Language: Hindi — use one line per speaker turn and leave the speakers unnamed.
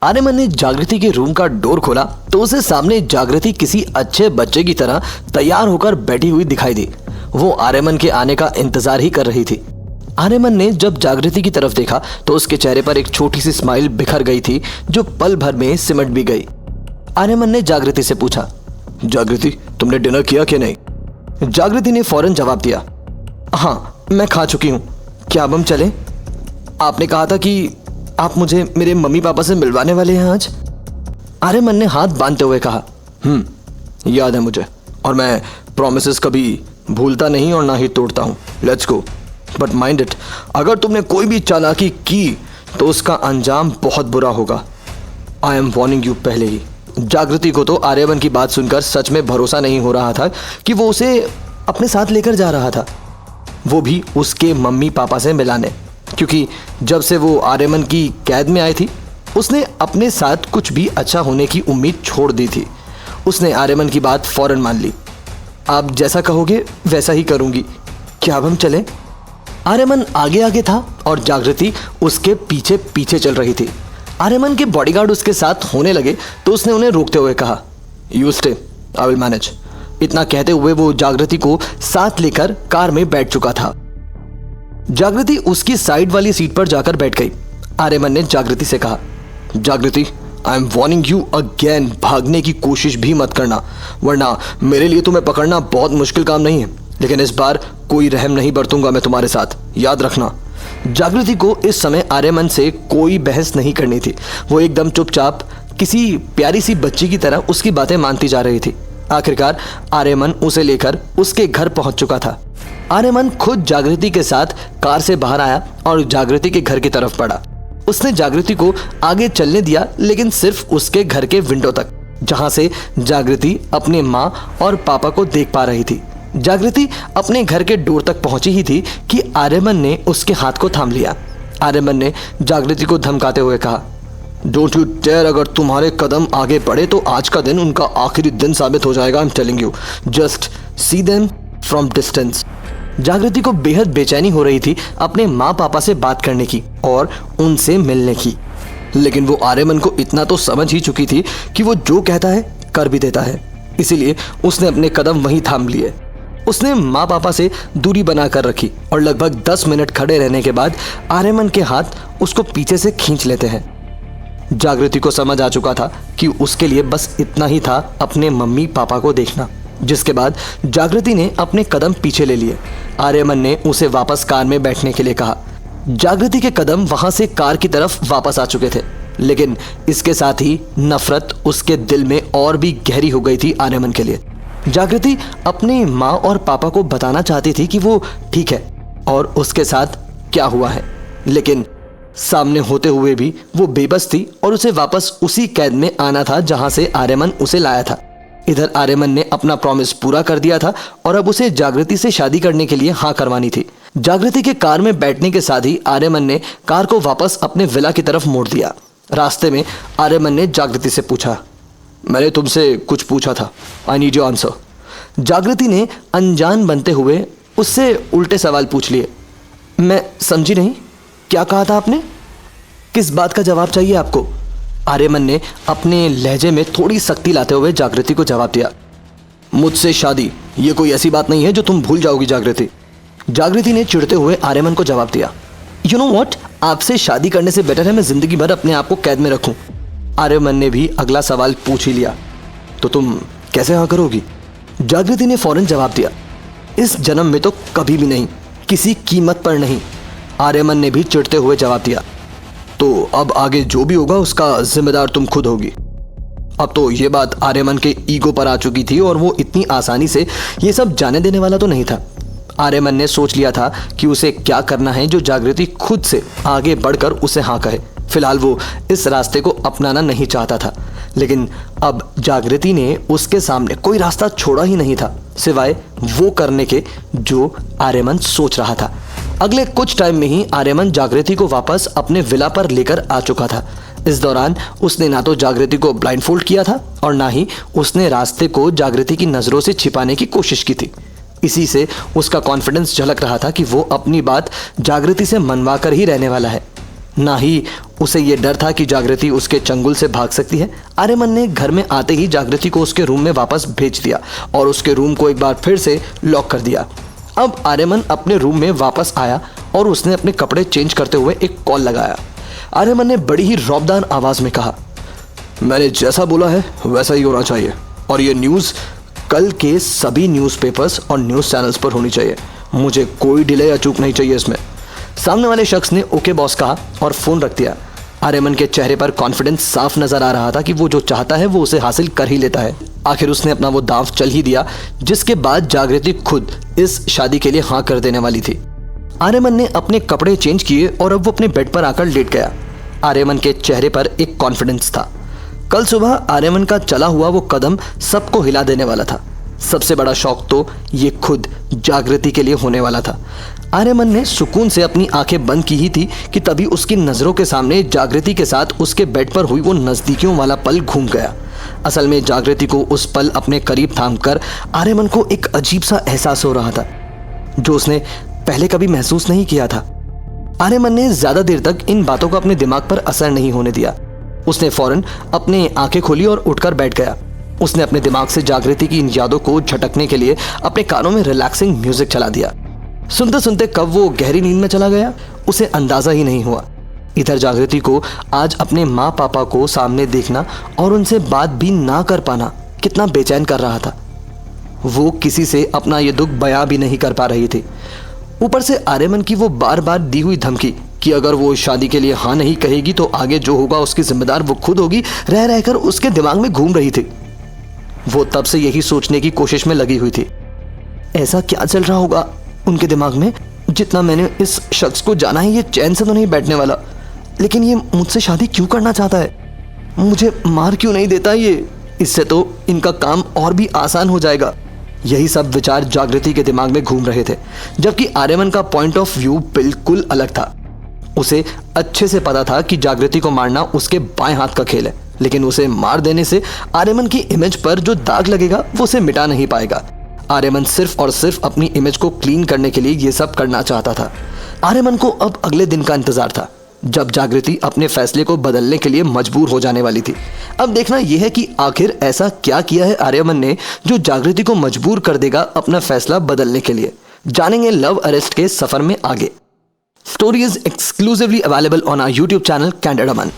आर्यमन ने जागृति के रूम का डोर खोला तो उसे सामने जागृति किसी अच्छे बच्चे की तरह तैयार होकर बैठी हुई दिखाई दी। वो आर्यमन के आने का इंतजार ही कर रही थी। आर्यमन ने जब जागृति की तरफ देखा तो उसके चेहरे पर एक छोटी सी स्माइल बिखर गई थी जो पल भर में सिमट भी गई। आर्यमन ने जागृति से पूछा, जागृति तुमने डिनर किया कि नहीं? जागृति ने फौरन जवाब दिया, हाँ मैं खा चुकी हूँ। क्या अब हम चलें? आपने कहा था कि आप मुझे मेरे मम्मी पापा से मिलवाने वाले हैं आज। आर्यमन ने हाथ बांधते हुए कहा, याद है मुझे, और मैं प्रॉमिसेस कभी भूलता नहीं और ना ही तोड़ता हूँ। Let's go, but mind it, अगर तुमने कोई भी चालाकी की तो उसका अंजाम बहुत बुरा होगा। आई एम वार्निंग यू पहले ही। जागृति को तो आर्यमन की बात सुनकर सच में भरोसा नहीं हो रहा था कि वो उसे अपने साथ लेकर जा रहा था, वो भी उसके मम्मी पापा से मिलाने, क्योंकि जब से वो आर्यमन की कैद में आई थी उसने अपने साथ कुछ भी अच्छा होने की उम्मीद छोड़ दी थी। उसने आर्यमन की बात फौरन मान ली। आप जैसा कहोगे वैसा ही करूंगी। क्या अब हम चलें? आर्यमन आगे आगे था और जागृति उसके पीछे पीछे चल रही थी। आर्यमन के बॉडीगार्ड उसके साथ होने लगे तो उसने उन्हें रोकते हुए कहा, you stay, I will manage. इतना कहते हुए वो जागृति को साथ लेकर कार में बैठ चुका था। जागृति उसकी साइड वाली सीट पर जाकर बैठ गई। आर्यमन ने जागृति से कहा, जागृति I am warning you again, भागने की कोशिश भी मत करना, वरना मेरे लिए तुम्हें पकड़ना बहुत मुश्किल काम नहीं है, लेकिन इस बार कोई रहम नहीं बरतूंगा मैं तुम्हारे साथ, याद रखना। जागृति को इस समय आर्यमन से कोई बहस नहीं करनी थी। वो एकदम चुपचाप किसी प्यारी सी बच्ची की तरह उसकी बातें मानती जा रही थी। आखिरकार आर्यमन उसे लेकर उसके घर पहुंच चुका था। आर्यमन खुद जागृति के साथ कार से बाहर आया और जागृति के घर की तरफ बढ़ा। उसने जागृति को आगे चलने दिया, लेकिन सिर्फ उसके घर के विंडो तक, जहां से जागृति अपने माँ और पापा को देख पा रही थी। जागृति अपने घर के डोर तक पहुंची ही थी कि आर्यमन ने उसके हाथ को थाम लिया। आर्यमन ने जागृति को धमकाते हुए कहा, डोंट यू डेयर, अगर तुम्हारे कदम आगे बढ़े तो आज का दिन उनका आखिरी दिन साबित हो जाएगा। I am telling you, just see them from distance. जागृति को बेहद बेचैनी हो रही थी अपने माँ पापा से बात करने की और उनसे मिलने की, लेकिन वो आर्यमन को इतना तो समझ ही चुकी थी कि वो जो कहता है कर भी देता है। इसीलिए उसने अपने कदम वहीं थाम लिए। उसने माँ पापा से दूरी बना कर रखी और लगभग 10 मिनट खड़े रहने के बाद आर्यमन के हाथ उसको पीछे से खींच लेते हैं। जागृति को समझ आ चुका था कि उसके लिए बस इतना ही था अपने मम्मी पापा को देखना, जिसके बाद जागृति ने अपने कदम पीछे ले लिए। आर्यमन ने उसे वापस कार में बैठने के लिए कहा। जागृति के कदम वहां से कार की तरफ वापस आ चुके थे, लेकिन इसके साथ ही नफरत उसके दिल में और भी गहरी हो गई थी आर्यमन के लिए। जागृति अपनी माँ और पापा को बताना चाहती थी कि वो ठीक है और उसके साथ क्या हुआ है, लेकिन सामने होते हुए भी वो बेबस थी और उसे वापस उसी कैद में आना था जहां से आर्यमन उसे लाया था। इधर आर्यमन ने अपना प्रॉमिस पूरा कर दिया था और अब उसे जागृति से शादी करने के लिए हाँ करवानी थी। जागृति के कार में बैठने के साथ ही आर्यमन ने कार को वापस अपने विला की तरफ मोड़ दिया। रास्ते में आर्यमन ने जागृति से पूछा, मैंने तुमसे कुछ पूछा था, आई नीड योर आंसर। जागृति ने अनजान बनते हुए उससे उल्टे सवाल पूछ लिए। मैं समझी नहीं, क्या कहा था आपने? किस बात का जवाब चाहिए आपको? आर्यमन ने अपने लहजे में थोड़ी सख्ती लाते हुए जागृति को जवाब दिया। मुझसे शादी, ये कोई ऐसी बात नहीं है जो तुम भूल जाओगी जागृति। जागृति ने चिढ़ते हुए आर्यमन को जवाब दिया। यू नो व्हाट, आपसे शादी करने से बेटर है मैं जिंदगी भर अपने आप को कैद में रखूं। आर्यमन ने भी अगला सवाल पूछ ही लिया। तो तुम कैसे हाँ करोगी? जागृति ने फौरन जवाब दिया। इस जन्म में तो कभी भी नहीं, किसी कीमत पर नहीं। आर्यमन ने भी चिढ़ते हुए जवाब दिया। तो अब आगे जो भी होगा उसका जिम्मेदार तुम खुद होगी। अब तो ये बात आर्यमन के ईगो पर आ चुकी थी और वो इतनी आसानी से ये सब जाने देने वाला तो नहीं था। आर्यमन ने सोच लिया था कि उसे क्या करना है जो जागृति खुद से आगे बढ़कर उसे हाँ कहे। फिलहाल वो इस रास्ते को अपनाना नहीं चाहता था, लेकिन अब जागृति ने उसके सामने कोई रास्ता छोड़ा ही नहीं था सिवाय वो करने के जो आर्यमन सोच रहा था। अगले कुछ टाइम में ही आर्यमन जागृति को वापस अपने विला पर लेकर आ चुका था। इस दौरान उसने ना तो जागृति को ब्लाइंडफोल्ड किया था और ना ही उसने रास्ते को जागृति की नज़रों से छिपाने की कोशिश की थी। इसी से उसका कॉन्फिडेंस झलक रहा था कि वो अपनी बात जागृति से मनवा कर ही रहने वाला है। ना ही उसे ये डर था कि जागृति उसके चंगुल से भाग सकती है। आर्यमन ने घर में आते ही जागृति को उसके रूम में वापस भेज दिया और उसके रूम को एक बार फिर से लॉक कर दिया। अब आर्यमन अपने रूम में वापस आया और उसने अपने कपड़े चेंज करते हुए एक कॉल लगाया। आर्यमन ने बड़ी ही रौबदार आवाज में कहा, मैंने जैसा बोला है वैसा ही होना चाहिए और ये न्यूज़ कल के सभी न्यूज़पेपर्स और न्यूज़ चैनल्स पर होनी चाहिए। मुझे कोई डिले या चूक नहीं चाहिए इसमें। सामने वाले शख्स ने ओके बॉस कहा और फ़ोन रख दिया। आर्यमन के चेहरे पर कॉन्फिडेंस साफ नजर आ रहा था कि वो जो चाहता है वो उसे हासिल कर ही लेता है। आखिर उसने अपना वो दांव चल ही दिया जिसके बाद जागृति खुद इस शादी के लिए हाँ कर देने वाली थी। आर्यमन ने अपने कपड़े चेंज किए और अब वो अपने बेड पर आकर लेट गया। आर्यमन के चेहरे पर एक कॉन्फिडेंस था। कल सुबह आर्यमन का चला हुआ वो कदम सबको हिला देने वाला था। सबसे बड़ा शौक तो ये खुद जागृति के लिए होने वाला था। आर्यमन ने सुकून से अपनी आंखें बंद की ही थी कि तभी उसकी नज़रों के सामने जागृति के साथ उसके बेड पर हुई वो नज़दीकियों वाला पल घूम गया। असल में जागृति को उस पल अपने करीब थामकर आर्यमन को एक अजीब सा एहसास हो रहा था जो उसने पहले कभी महसूस नहीं किया था। आर्यमन ने ज़्यादा देर तक इन बातों का अपने दिमाग पर असर नहीं होने दिया। उसने फौरन अपने आंखें खोली और उठकर बैठ गया। उसने अपने दिमाग से जागृति की इन यादों को झटकने के लिए अपने कानों में रिलैक्सिंग म्यूजिक चला दिया। सुनते सुनते कब वो गहरी नींद में चला गया उसे अंदाजा ही नहीं हुआ। इधर जागृति को आज अपने माँ पापा को सामने देखना और उनसे बात भी ना कर पाना कितना बेचैन कर रहा था। वो किसी से अपना ये दुख बयां भी नहीं कर पा रही थी। ऊपर से आर्यमन की वो बार बार दी हुई धमकी कि अगर वो शादी के लिए हाँ नहीं कहेगी तो आगे जो होगा उसकी जिम्मेदार वो खुद होगी, रह रहकर उसके दिमाग में घूम रही थी। वो तब से यही सोचने की कोशिश में लगी हुई थी, ऐसा क्या चल रहा होगा उनके दिमाग में। जितना मैंने इस शख्स को जाना है ये चैन से तो नहीं बैठने वाला, लेकिन ये मुझसे शादी क्यों करना चाहता है, मुझे मार क्यों नहीं देता ये, इससे तो इनका काम और भी आसान हो जाएगा। यही सब विचार जागृति के दिमाग में घूम रहे थे, जबकि आर्यमन का पॉइंट ऑफ व्यू बिल्कुल अलग था। उसे अच्छे से पता था कि जागृति को मारना उसके बाएं हाथ का खेल है, लेकिन उसे मार देने से आर्यमन की इमेज पर जो दाग लगेगा वो उसे मिटा नहीं पाएगा। आर्यमन सिर्फ और सिर्फ अपनी इमेज को क्लीन करने के लिए ये सब करना चाहता था। आर्यमन को अब अगले दिन का इंतजार था जब जागृति अपने फैसले को बदलने के लिए मजबूर हो जाने वाली थी। अब देखना यह है कि आखिर ऐसा क्या किया है आर्यमन ने जो जागृति को मजबूर कर देगा अपना फैसला बदलने के लिए। जानेंगे लव अरेस्ट के सफर में आगे। Story is exclusively available on our YouTube channel candid Aman.